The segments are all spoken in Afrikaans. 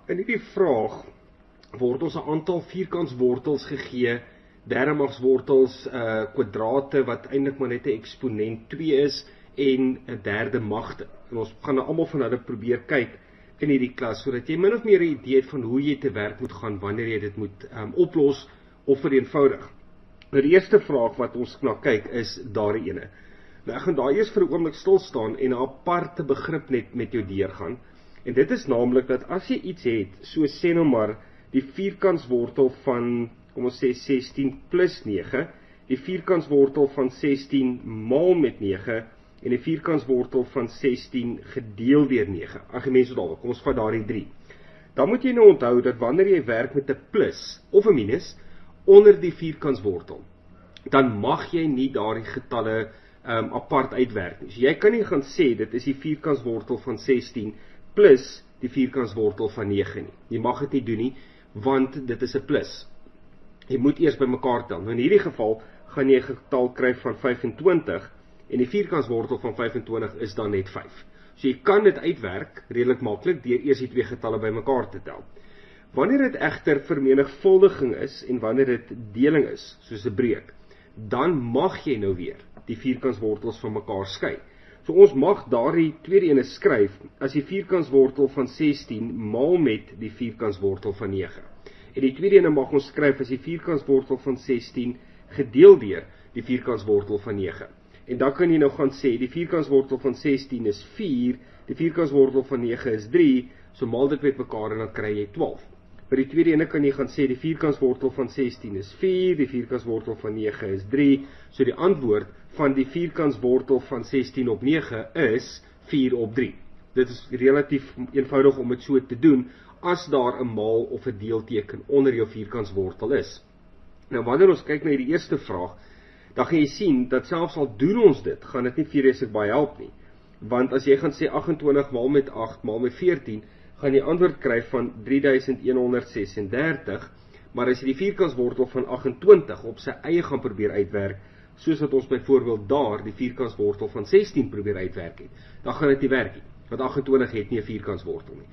In hierdie vraag word ons 'n aantal vierkantswortels gegee, derdemagswortels, kwadrate wat eintlik maar net 'n eksponent 2 is en 'n derde magte. En ons gaan nou almal van hulle probeer kyk in hierdie klas, sodat jy min of meer 'n idee het van hoe jy te werk moet gaan wanneer jy dit moet oplos of vereenvoudig. Nou die eerste vraag wat ons na kyk is daardie ene. Nou ek gaan daar eers vir 'n oomblik stil staan en 'n aparte begrip net met jou deurgaan. En dit is naamlik dat as jy iets het, so sê nou maar die vierkantswortel van, kom ons sê 16 plus 9, die vierkantswortel van 16 maal met 9 en die vierkantswortel van 16 gedeel deur 9. Ag mense dalk, kom ons vat daardie 3. Dan moet jy nou onthou dat wanneer jy werk met 'n plus of 'n minus onder die vierkantswortel, dan mag jy nie daardie getalle apart uitwerk nie. So jy kan nie gaan sê dit is die vierkantswortel van 16 plus die vierkantswortel van 9 nie. Jy mag dit nie doen nie, want dit is 'n plus. Jy moet eers bymekaar tel. Nou in hierdie geval gaan jy 'n getal kry van 25 en die vierkantswortel van 25 is dan net 5. So jy kan dit uitwerk redelik maklik deur eers die twee getalle bymekaar te tel. Wanneer dit egter vermenigvuldiging is en wanneer dit deling is, soos 'n breek, dan mag jy nou weer die vierkantswortels van mekaar skei. So ons mag daardie tweede ene skryf as die vierkantswortel van 16 maal met die vierkantswortel van 9. En die tweede ene mag ons skryf as die vierkantswortel van 16 gedeel deur die vierkantswortel van 9. En dan kan jy nou gaan sê, die vierkantswortel van 16 is 4, die vierkantswortel van 9 is 3, so maal dit met mekaar en dan kry jy 12. By die tweede ene kan jy gaan sê, die vierkantswortel van 16 is 4, die vierkantswortel van 9 is 3, so die antwoord van die vierkantswortel van 16 op 9 is 4 op 3. Dit is relatief eenvoudig om dit so te doen, as daar 'n maal of 'n deelteken onder jou vierkantswortel is. Nou wanneer ons kyk na die eerste vraag, dan gaan jy sien, dat selfs al doen ons dit, gaan dit nie vreeslik baie help nie. Want as jy gaan sê 28 maal met 8 maal met 14, gaan jy antwoord kry van 3136, maar as jy die vierkantswortel van 28 op sy eie gaan probeer uitwerk, soos wat ons byvoorbeeld daar die vierkantswortel van 16 probeer uitwerk het, dan gaan dit nie werk nie, want 28 het nie 'n vierkantswortel nie.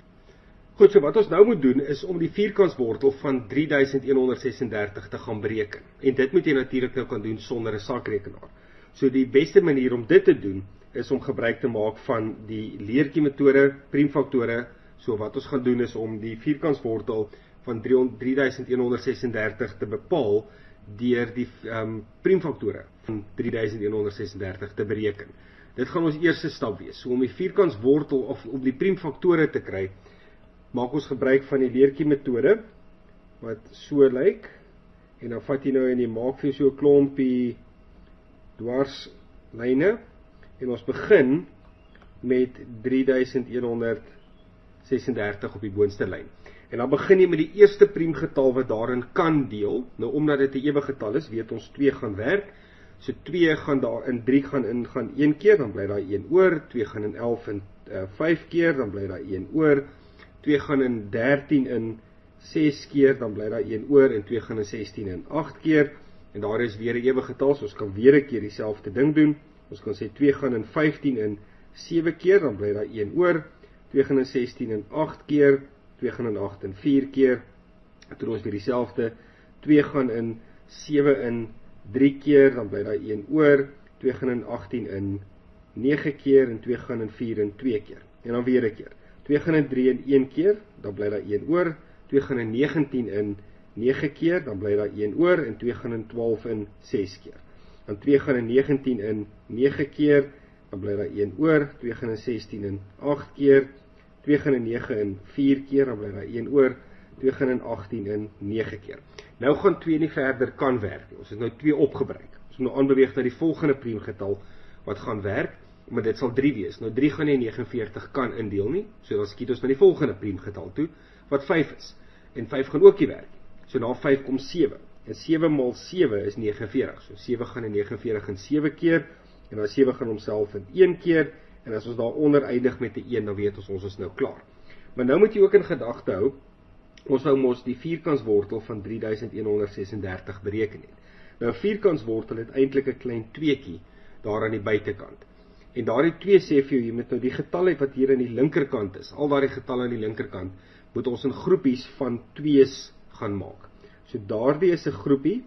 Goed, so wat ons nou moet doen, is om die vierkantswortel van 3136 te gaan bereken. En dit moet jy natuurlik nou kan doen sonder 'n sakrekenaar. So die beste manier om dit te doen, is om gebruik te maak van die leertjie metode, priemfaktore. So wat ons gaan doen is om die vierkantswortel van 3136 te bepaal deur die priemfaktore van 3136 te bereken. Dit gaan ons eerste stap wees. So om die vierkantswortel of om die priemfaktore te kry, maak ons gebruik van die leertjie metode wat so lyk. En dan vat jy nou en jy maak vir so 'n klompie dwarslyne en ons begin met 3136 op die boonste lyn. En dan begin jy met die eerste priemgetal wat daarin kan deel. Nou omdat dit 'n ewige getal is, weet ons 2 gaan werk. So 2 gaan daar in 3 gaan 1 keer, dan bly daar 1 oor. 2 gaan in 11 in 5 keer, dan bly daar 1 oor. 2 gaan in 13 in 6 keer, dan bly daar 1 oor. En 2 gaan in 16 in 8 keer. En daar is weer 'n ewige getal, so ons kan weer 'n keer dieselfde ding doen. Ons kan sê 2 gaan in 15 in 7 keer, dan bly daar 1 oor. 2 gaan in 16 in 8 keer. 2 gaan in 8 in 4 keer. Doen ons weer dieselfde. 2 gaan in 7 in 3 keer, dan bly daar 1 oor. 2 gaan in 18 in 9 keer en 2 gaan in 4 in 2 keer. En dan weer 'n keer. 2 gaan in 3 in 1 keer, dan bly daar 1 oor. 2 gaan in 19 in 9 keer, dan bly daar 1 oor en 2 gaan in 12 in 6 keer. Dan 2 gaan in 19 in 9 keer, dan bly daar 1 oor. 2 gaan in 16 in 8 keer. 2 gaan in 9 in 4 keer, dan bly daar 1 oor. 2 gaan in 18 in 9 keer. Nou gaan 2 nie verder kan werk nie. Ons het nou 2 opgebruik. Ons moet nou aanbeweeg na die volgende priemgetal wat gaan werk, maar dit sal 3 wees. Nou 3 gaan nie 49 kan indeel nie, so dan skiet ons na die volgende priemgetal toe, wat 5 is. En 5 gaan ook nie werk nie. So na 5 kom 7. En 7 maal 7 is 49. So 7 gaan in 49 in 7 keer, en dan 7 gaan homself in 1 keer, en as ons daaronder eindig met 'n 1, dan weet ons is nou klaar. Maar nou moet jy ook in gedagte hou, ons wou mos die vierkantswortel van 3136 bereken het. Nou 'n vierkantswortel het eintlik 'n klein tweetjie daar aan die buitekant. En daardie 2 sê vir jou, jy moet nou die getal hê wat hier aan die linkerkant is, al daardie getalle aan die linkerkant, moet ons in groepies van 2's gaan maak. So daardie is 'n groepie,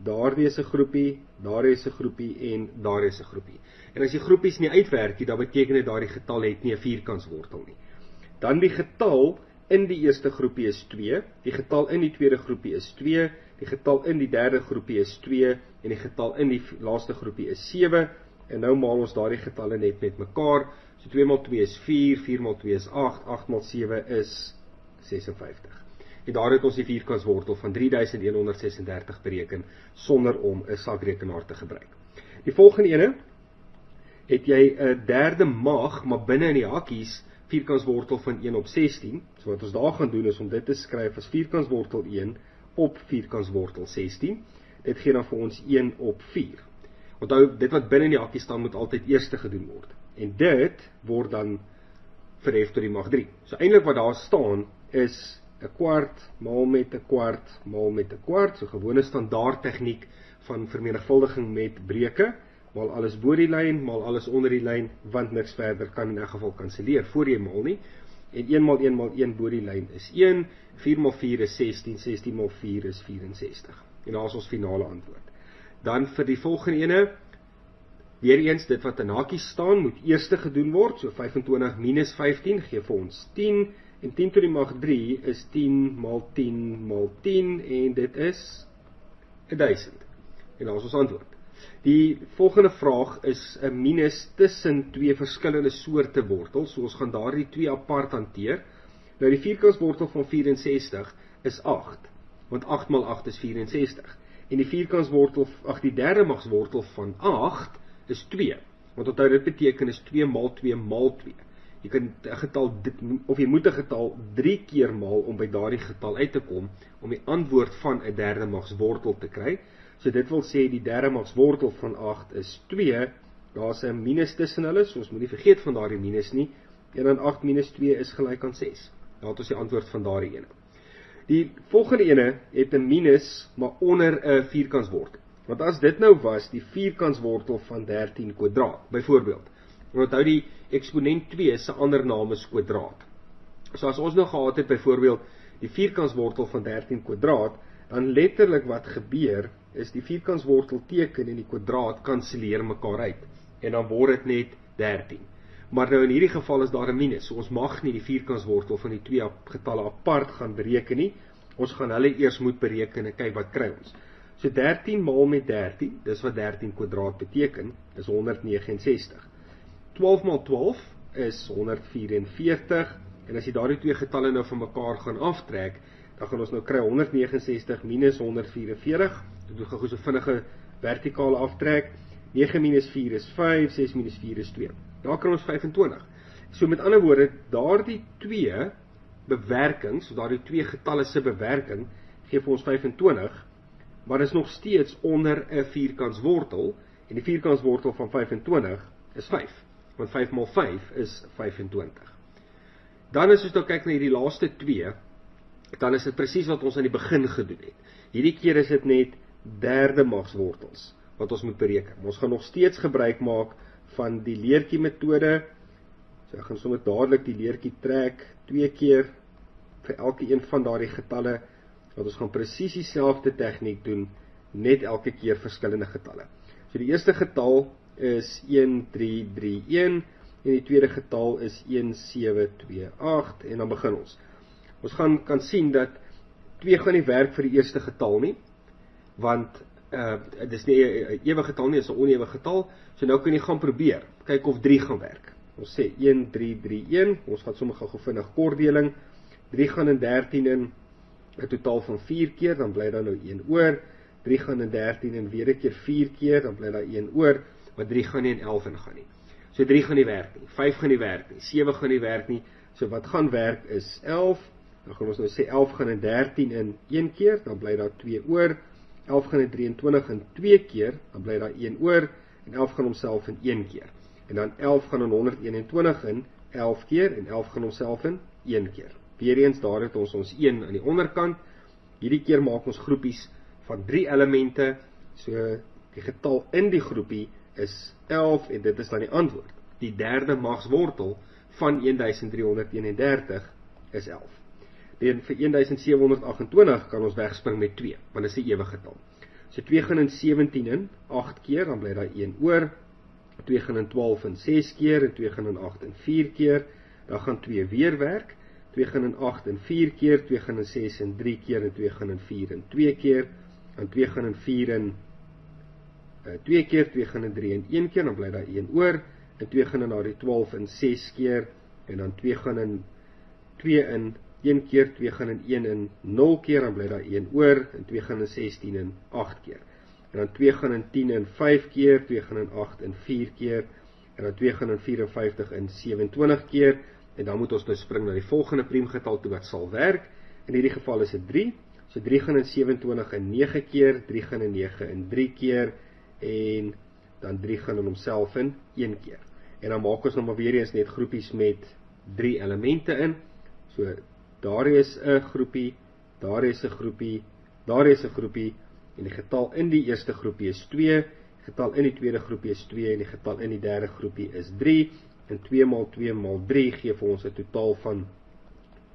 daardie is 'n groepie, daardie is 'n groepie en daardie is 'n groepie. En as die groepies nie uitwerk nie, dan beteken dit daardie getal het nie 'n vierkantswortel nie. Dan die getal in die eerste groepie is 2, die getal in die tweede groepie is 2, die getal in die derde groepie is 2 en die getal in die laaste groepie is 7. En nou maal ons daardie getalle net met mekaar. So 2 maal 2 is 4, 4 maal 2 is 8, 8 maal 7 is 56. En daar het ons die vierkantswortel van 3136 bereken sonder om 'n sakrekenaar te gebruik. Die volgende ene het jy 'n derde mag, maar binne in die hakkies vierkantswortel van 1 op 16. So wat ons daar gaan doen is om dit te skryf as vierkantswortel 1 op vierkantswortel 16. Dit gee dan vir ons 1 op 4. Onthou, dit wat binne in die hakkie staan moet altyd eerste gedoen word. En dit word dan verhef tot die mag 3. So eintlik wat daar staan is 'n kwart maal met 'n kwart maal met 'n kwart. So gewone standaard tegniek van vermenigvuldiging met breuke. Maal alles bo die lyn, maal alles onder die lyn, want niks verder kan in 'n geval kanselleer voor jy maal nie. En 1 maal 1 maal 1 bo die lyn is 1, 4 maal 4 is 16, 16 maal 4 is 64. En daar is ons finale antwoord. Dan vir die volgende ene, weer eens dit wat in hakies staan, moet eerste gedoen word. So 25 minus 15 gee vir ons 10, en 10 tot die mag 3 is 10 maal 10 maal 10, en dit is 1000. En daar is ons antwoord. Die volgende vraag is 'n minus tussen 2 verskillende soorte wortels, so ons gaan daardie 2 apart hanteer. Nou die vierkantswortel van 64 is 8, want 8 maal 8 is 64. En die vierkantswortel, die derde magswortel van 8 is 2, want onthou dit beteken is 2 maal 2 maal 2. Jy kan 'n getal, of jy moet 'n getal 3 keer maal om by daardie getal uit te kom, om die antwoord van 'n derde magswortel te kry. So dit wil sê die derde magswortel van 8 is 2, daar's 'n minus tussen hulle, so ons moet nie vergeet van daardie minus nie, en dan 8 minus 2 is gelyk aan 6. Daar het ons die antwoord van daardie ene. Die volgende ene het 'n minus, maar onder 'n vierkantswortel. Want as dit nou was die vierkantswortel van 13 kwadraat, byvoorbeeld, onthou die eksponent 2 se ander naam is kwadraat. So as ons nou gehad het byvoorbeeld die vierkantswortel van 13 kwadraat, dan letterlik wat gebeur is die vierkantswortel teken en die kwadraat kanselleer mekaar uit. En dan word dit net 13. Maar nou in hierdie geval is daar 'n minus. So ons mag nie die vierkantswortel van die 2 getalle apart gaan bereken nie. Ons gaan hulle eers moet bereken en kyk wat kry ons. So 13 maal met 13, dis wat 13 kwadraat beteken, is 169. 12 maal 12 is 144, en as jy daardie 2 getalle nou van mekaar gaan aftrek, dan gaan ons nou kry 169 minus 144, dit doen gou so vinnige vertikale aftrek, 9 minus 4 is 5, 6 minus 4 is 2, daar kry ons 25. So met ander woorde, daardie 2 bewerkings, so daardie 2 getalle se bewerking, gee vir ons 25, maar is nog steeds onder 'n vierkantswortel, en die vierkantswortel van 25 is 5, want 5 maal 5 is 25. Dan as ons nou kyk na hierdie laaste 2, dan is dit presies wat ons aan die begin gedoen het. Hierdie keer is dit net derde magswortels wat ons moet bereken. Maar ons gaan nog steeds gebruik maak van die leertjie metode. So ek gaan sommer dadelik die leertjie trek 2 keer vir elke een van daardie getalle, want ons gaan presies dieselfde tegniek doen, net elke keer verskillende getalle. So die eerste getal is 1331 en die tweede getal is 1728 en dan begin ons. Ons kan sien dat 2 gaan nie werk vir die eerste getal nie, want dit is nie 'n ewige getal nie, dit is 'n onewige getal, so nou kan jy gaan probeer, kyk of 3 gaan werk. Ons sê 1331, ons gaan sommer gou vinnig kortdeling, 3 gaan in 13 in, 'n totaal van 4 keer, dan bly daar nou 1 oor, 3 gaan in 13 en weer 'n keer 4 keer, dan bly daar 1 oor, maar 3 gaan nie in 11 in gaan nie. So 3 gaan nie werk nie, 5 gaan nie werk nie, 7 gaan nie werk nie, so wat gaan werk is 11, dan gaan ons nou sê 11 gaan in 13 in 1 keer, dan bly daar 2 oor, 11 gaan in 23 in 2 keer, dan bly daar 1 oor, en 11 gaan homself in 1 keer. En dan 11 gaan in 121 in 11 keer, en 11 gaan homself in 1 keer. Weereens daar het ons 1 aan die onderkant, hierdie keer maak ons groepies van 3 elemente, so die getal in die groepie is 11 en dit is dan die antwoord. Die derde magswortel van 1331 is 11. En vir 1728 kan ons wegspring met 2, want dit is 'n ewige getal. So 2 gaan in 17 in 8 keer, dan bly daar 1 oor. 2 gaan in 12 in 6 keer en 2 gaan in 8 in 4 keer. Dan gaan 2 weer werk. 2 gaan in 8 in 4 keer, 2 gaan in 6 in 3 keer en 2 gaan in 4 in 2 keer. Dan 2 gaan in 4 in 2 keer, 2 gaan in 3 in 1 keer, dan bly daar 1 oor. En 2 gaan in na die 12 in 6 keer en dan 2 gaan in 2 in 1 keer, 2 gaan in 1 in 0 keer, dan bly daar 1 oor, en 2 gaan in 16 in 8 keer. En dan 2 gaan in 10 in 5 keer, 2 gaan in 8 in 4 keer, en dan 2 gaan in 54 in 27 keer, en dan moet ons nou spring na die volgende priemgetal toe wat sal werk. In hierdie geval is dit 3, so 3 gaan in 27 in 9 keer, 3 gaan in 9 in 3 keer, en dan 3 gaan in homself in 1 keer. En dan maak ons nog maar weer eens net groepies met 3 elemente in, so daar is 'n groepie, daar is 'n groepie, daar is 'n groepie, en die getal in die eerste groepie is 2, die getal in die tweede groepie is 2, en die getal in die derde groepie is 3, en 2 maal 2 maal 3 gee vir ons 'n totaal van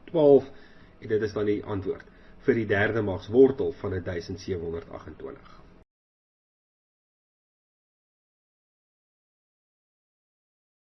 12, en dit is dan die antwoord vir die derde magswortel van 1728.